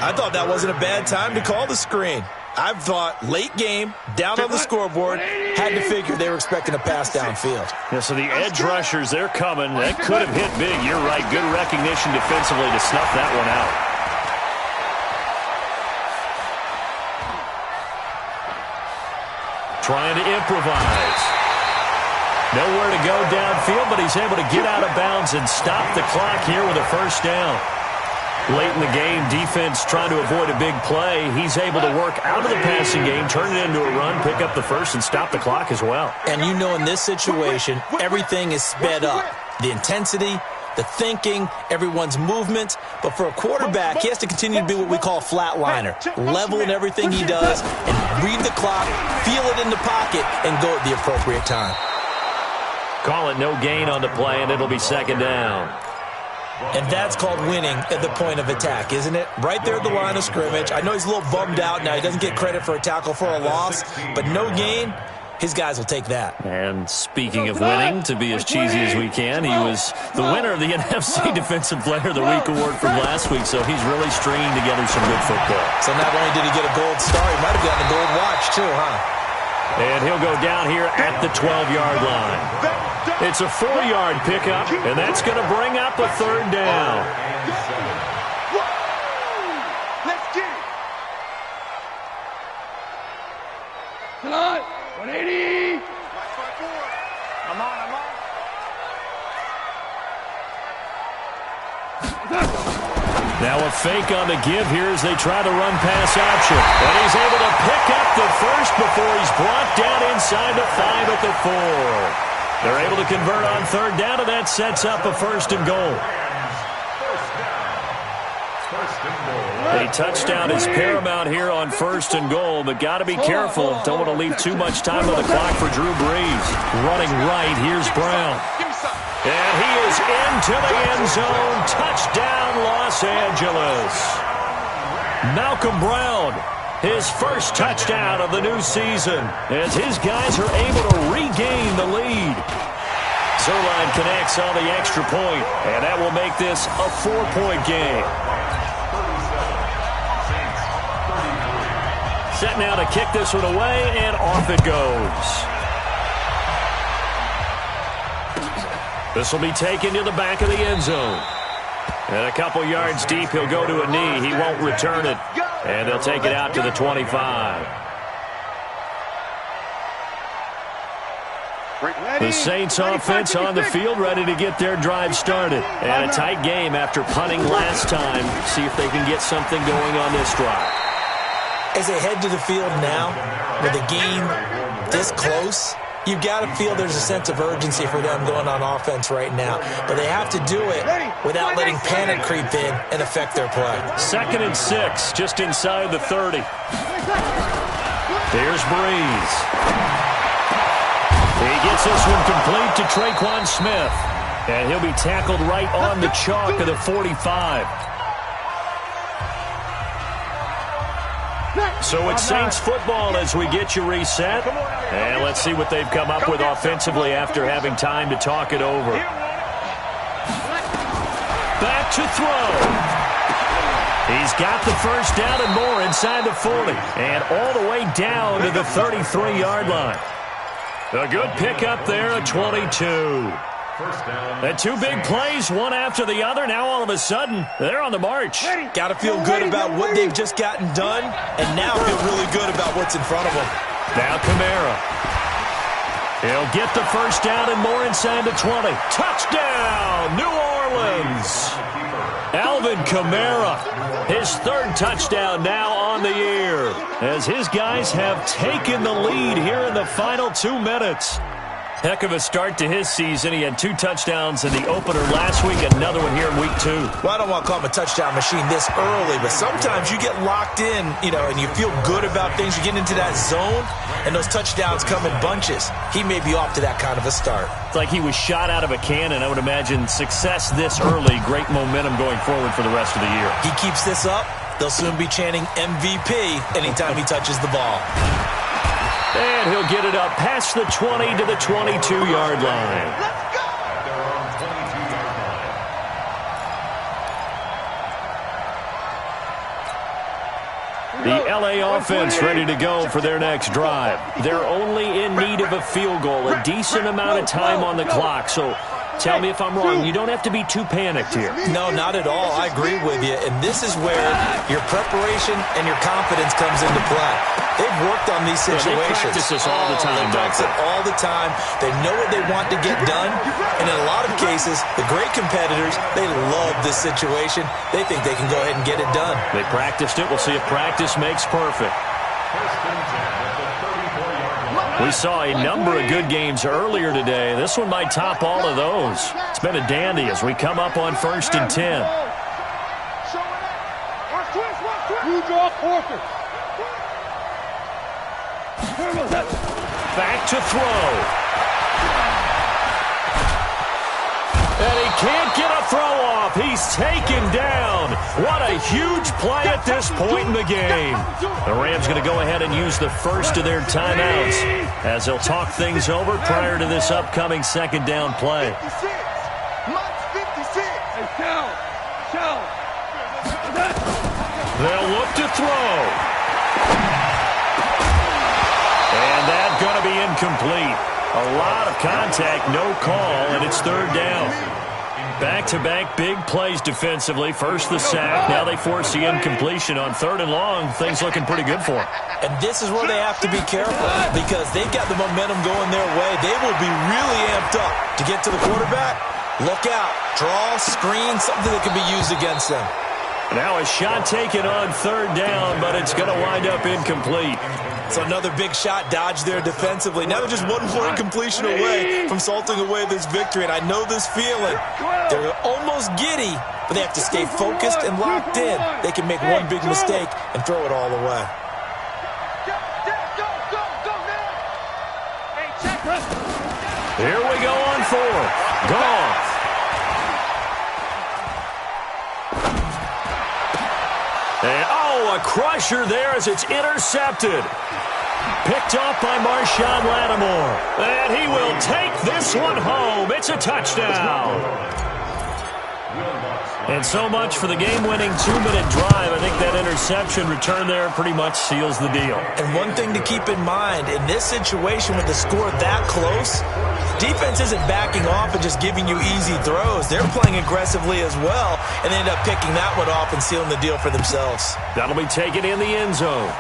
I thought that wasn't a bad time to call the screen. I thought late game, down on the scoreboard, had to figure they were expecting a pass downfield. Yeah, so the edge rushers, they're coming. That could have hit big. You're right. Good recognition defensively to snuff that one out. Trying to improvise. Nowhere to go downfield, but he's able to get out of bounds and stop the clock here with a first down. Late in the game, defense trying to avoid a big play. He's able to work out of the passing game, turn it into a run, pick up the first, and stop the clock as well. And you know in this situation, everything is sped up. The intensity, the thinking, everyone's movement. But for a quarterback, he has to continue to be what we call a flatliner. Level in everything he does and read the clock, feel it in the pocket, and go at the appropriate time. Call it no gain on the play, and it'll be 2nd down. And that's called winning at the point of attack, isn't it? Right there at the line of scrimmage. I know he's a little bummed out now. He doesn't get credit for a tackle for a loss, but no gain, his guys will take that. And speaking of winning, to be as cheesy as we can, he was the winner of the NFC Defensive Player of the Week award from last week, so he's really stringing together some good football. So not only did he get a gold star, he might have gotten a gold watch too, huh? And he'll go down here at the 12-yard line. It's a 4-yard pickup, and that's going to bring up a 3rd down. Let's get it. Come on, 180. I'm on. Now a fake on the give here as they try to run pass option. And he's able to pick up the first before he's brought down inside the 5 at the 4. They're able to convert on third down, and that sets up a 1st and goal. A touchdown is paramount here on 1st and goal, but got to be careful. Don't want to leave too much time on the clock for Drew Brees. Running right, here's Brown. And he is into the end zone. Touchdown, Los Angeles. Malcolm Brown, his first touchdown of the new season, as his guys are able to regain the lead. Zerline connects on the extra point, and that will make this a 4-point game. Set now to kick this one away, and off it goes. This will be taken to the back of the end zone. And a couple yards deep, he'll go to a knee. He won't return it. And they'll take it out to the 25. The Saints offense on the field, ready to get their drive started. And a tight game after punting last time. See if they can get something going on this drive. As they head to the field now, with a game this close, you've got to feel there's a sense of urgency for them going on offense right now. But they have to do it without letting panic creep in and affect their play. 2nd and 6, just inside the 30. There's Brees. He gets this one complete to Traquan Smith. And he'll be tackled right on the chalk of the 45. So it's Saints football as we get you reset. And let's see what they've come up with offensively after having time to talk it over. Back to throw. He's got the first down and more inside the 40. And all the way down to the 33-yard line. A good pickup there at 22. And 2 big plays, one after the other. Now all of a sudden, they're on the march. Got to feel good about what they've just gotten done, and now feel really good about what's in front of them. Now Kamara. He'll get the first down and more inside the 20. Touchdown, New Orleans. Alvin Kamara, his 3rd touchdown now on the year, as his guys have taken the lead here in the final 2 minutes. Heck of a start to his season. He had 2 touchdowns in the opener last week, another one here in week 2. Well, I don't want to call him a touchdown machine this early, but sometimes you get locked in, and you feel good about things. You get into that zone, and those touchdowns come in bunches. He may be off to that kind of a start. It's like he was shot out of a cannon. I would imagine success this early, great momentum going forward for the rest of the year. He keeps this up, they'll soon be chanting MVP anytime he touches the ball. And he'll get it up past the 20 to the 22-yard line. Let's go! The LA offense ready to go for their next drive. They're only in need of a field goal, a decent amount of time on the clock. So tell me if I'm wrong. You don't have to be too panicked here. No, not at all. I agree with you. And this is where your preparation and your confidence comes into play. They've worked on these situations. They practice this all the time. They practice it all the time. They know what they want to get done. And in a lot of cases, the great competitors, they love this situation. They think they can go ahead and get it done. They practiced it. We'll see if practice makes perfect. We saw a number of good games earlier today. This one might top all of those. It's been a dandy as we come up on 1st and 10. You draw quarter. Back to throw. And he can't get a throw off. He's taken down. What a huge play at this point in the game. The Rams going to go ahead and use the first of their timeouts as they'll talk things over prior to this upcoming 2nd down play. They'll look to throw. And that's going to be incomplete. A lot of contact, no call, and it's 3rd down. Back-to-back big plays defensively. First the sack, now they force the incompletion on 3rd and long. Things looking pretty good for them. And this is where they have to be careful because they've got the momentum going their way. They will be really amped up to get to the quarterback. Look out. Draw, screen, something that can be used against them. Now a shot taken on third down, but it's going to wind up incomplete. So another big shot dodged there defensively. Now they're just one more incompletion away from salting away this victory, and I know this feeling. They're almost giddy, but they have to stay focused and locked in. They can make one big mistake and throw it all away. Here we go on fourth. Goff. And, a crusher there as it's intercepted. Picked off by Marshawn Lattimore. And he will take this one home. It's a touchdown. And so much for the game-winning 2-minute drive. I think that interception return there pretty much seals the deal. And one thing to keep in mind, in this situation with the score that close, defense isn't backing off and just giving you easy throws. They're playing aggressively as well, and they end up picking that one off and sealing the deal for themselves. That'll be taken in the end zone.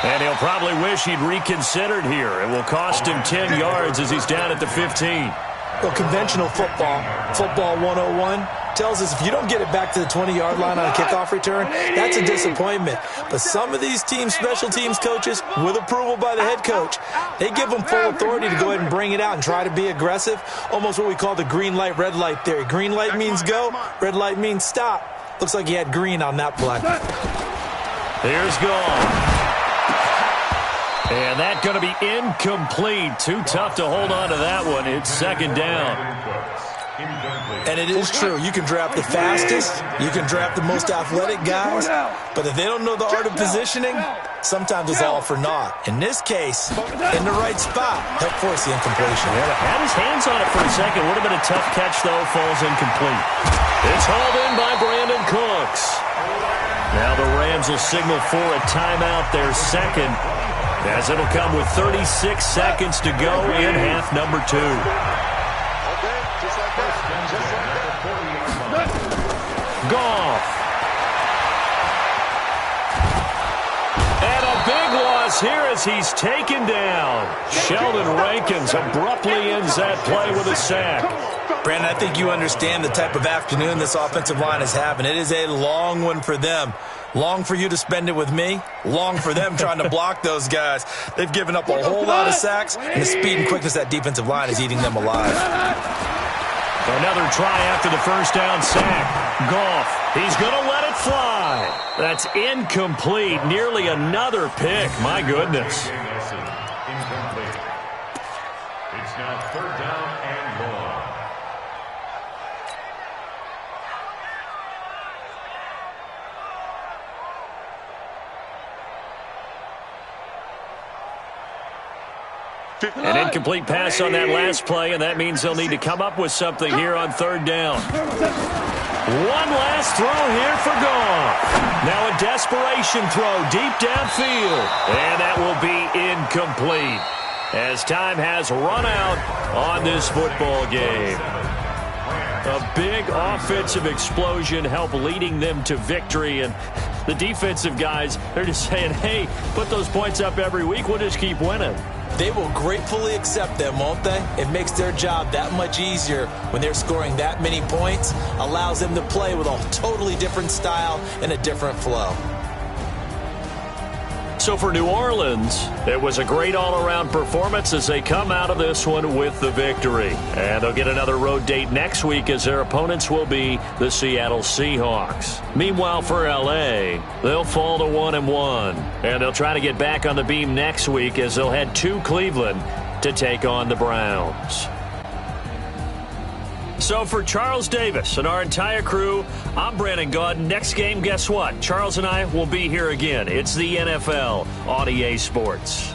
And he'll probably wish he'd reconsidered here. It will cost him 10 yards as he's down at the 15. Well, conventional football 101, tells us if you don't get it back to the 20-yard line on a kickoff return, that's a disappointment. But some of these teams, special teams coaches, with approval by the head coach, they give them full authority to go ahead and bring it out and try to be aggressive, almost what we call the green light, red light theory. Green light means go, red light means stop. Looks like he had green on that play. Here's Goff. And that's going to be incomplete. Too tough to hold on to that one. It's second down. And it is true. You can draft the fastest. You can draft the most athletic guys. But if they don't know the art of positioning, sometimes it's all for naught. In this case, in the right spot, help force the incompletion. Yeah, had his hands on it for a second. Would have been a tough catch, though. Falls incomplete. It's hauled in by Brandon Cooks. Now the Rams will signal for a timeout, their second, as it'll come with 36 seconds to go in half number 2. Goff. And a big loss here as he's taken down. Sheldon Rankins abruptly ends that play with a sack. Brandon, I think you understand the type of afternoon this offensive line is having. It is a long one for them. Long for you to spend it with me. Long for them trying to block those guys. They've given up a whole lot of sacks, and the speed and quickness of that defensive line is eating them alive. Another try after the first down sack. Goff, he's going to let it fly. That's incomplete. Nearly another pick. My goodness. Incomplete. It's now third down and long. An incomplete pass on that last play, and that means they'll need to come up with something here on third down. One last throw here for Goff. Now a desperation throw deep downfield, and that will be incomplete as time has run out on this football game. A big offensive explosion helped leading them to victory, and the defensive guys, they're just saying, hey, put those points up every week, we'll just keep winning. They will gratefully accept them, won't they? It makes their job that much easier when they're scoring that many points, allows them to play with a totally different style and a different flow. So for New Orleans, it was a great all-around performance as they come out of this one with the victory. And they'll get another road date next week as their opponents will be the Seattle Seahawks. Meanwhile, for L.A., they'll fall to 1-1. And they'll try to get back on the beam next week as they'll head to Cleveland to take on the Browns. So for Charles Davis and our entire crew, I'm Brandon Gaudin. Next game, guess what? Charles and I will be here again. It's the NFL on EA Sports.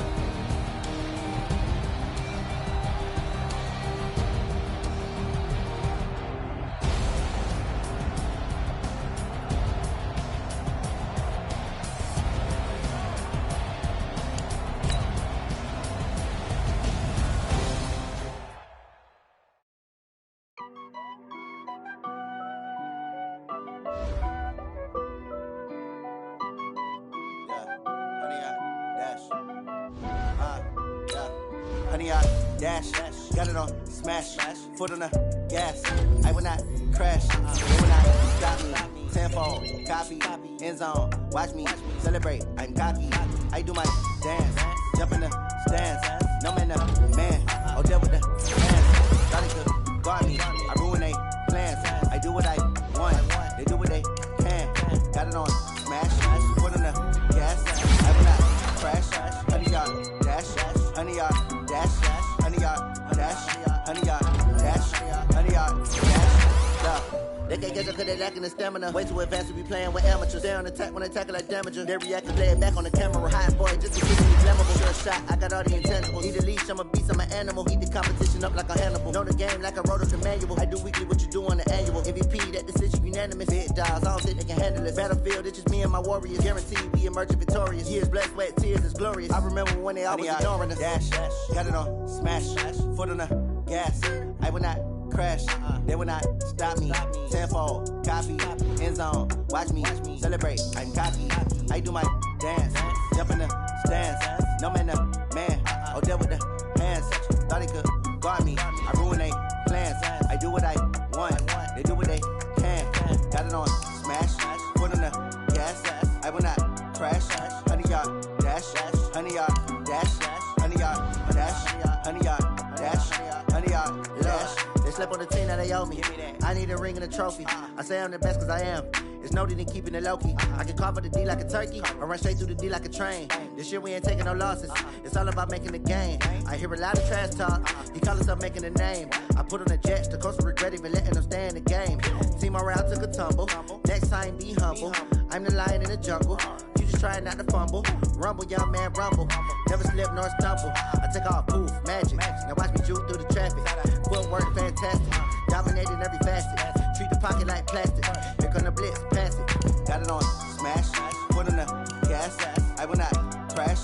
Got it on, smash, foot on the gas. I will not crash, will not stop me. Tenfold, copy, end zone, watch me celebrate. I'm cocky. I do my dance, jump in the stands. No man, man. Oh, there with the hands. Starting to guard me. I ruin they plans. I do what I want. They do what they can. Got it on smash. Put on the gas. I will not crash. 100 yard dash. 100 yard dash. 100 yard dash. 100 yard dash. 100 yard dash. They can't catch up cause they lacking the stamina. Way too advanced to be playing with amateurs. They on attack when I tackle like damager. They react to play it back on the camera. Hot boy just to get me flammable. Sure shot, I got all the intangibles. Need a leash, I'm a beast, I'm an animal. Eat the competition up like a Hannibal. Know the game like I wrote up the manual. I do weekly what you do on the annual. MVP, that decision unanimous. Big dials, I don't think they can handle it. Battlefield, it's just me and my warriors. Guaranteed we emerging victorious. Years, blood, sweat, tears, it's glorious. I remember when they always ignoring us. Dash, got it on smash. Foot on the gas. I will not crash, they will not stop me. Tenfold, copy, end zone, watch me celebrate. I'm cocky, I do my dance, jump in the stands. No man, man. Oh, there with the hands. Thought they could guard me. I ruin they plans. I do what I want. They do what they can. Got it on smash, put on the gas. I will not crash. 100 yard dash, 100 yard dash, 100 yard dash, 100 yard dash, 100 yard dash. They slept on the team that they owe me. I need a ring and a trophy. I say I'm the best cause I am. It's no need in keeping it low-key. I can carve up the D like a turkey or run straight through the D like a train. This year we ain't taking no losses. It's all about making the game. I hear a lot of trash talk. He call himself making a name. I put on the Jets. The coach will regret even letting them stay in the game. Team morale took a tumble. Next time be humble. I'm the lion in the jungle. You just trying not to fumble. Rumble, young man, rumble. Never slip nor stumble. I take off, poof, magic. Now watch me juke through the traffic. Footwork fantastic. Dominating every facet. Treat the pocket like plastic. Here come the blitz, pass it. Got it on smash. Put on the gas. I will not crash.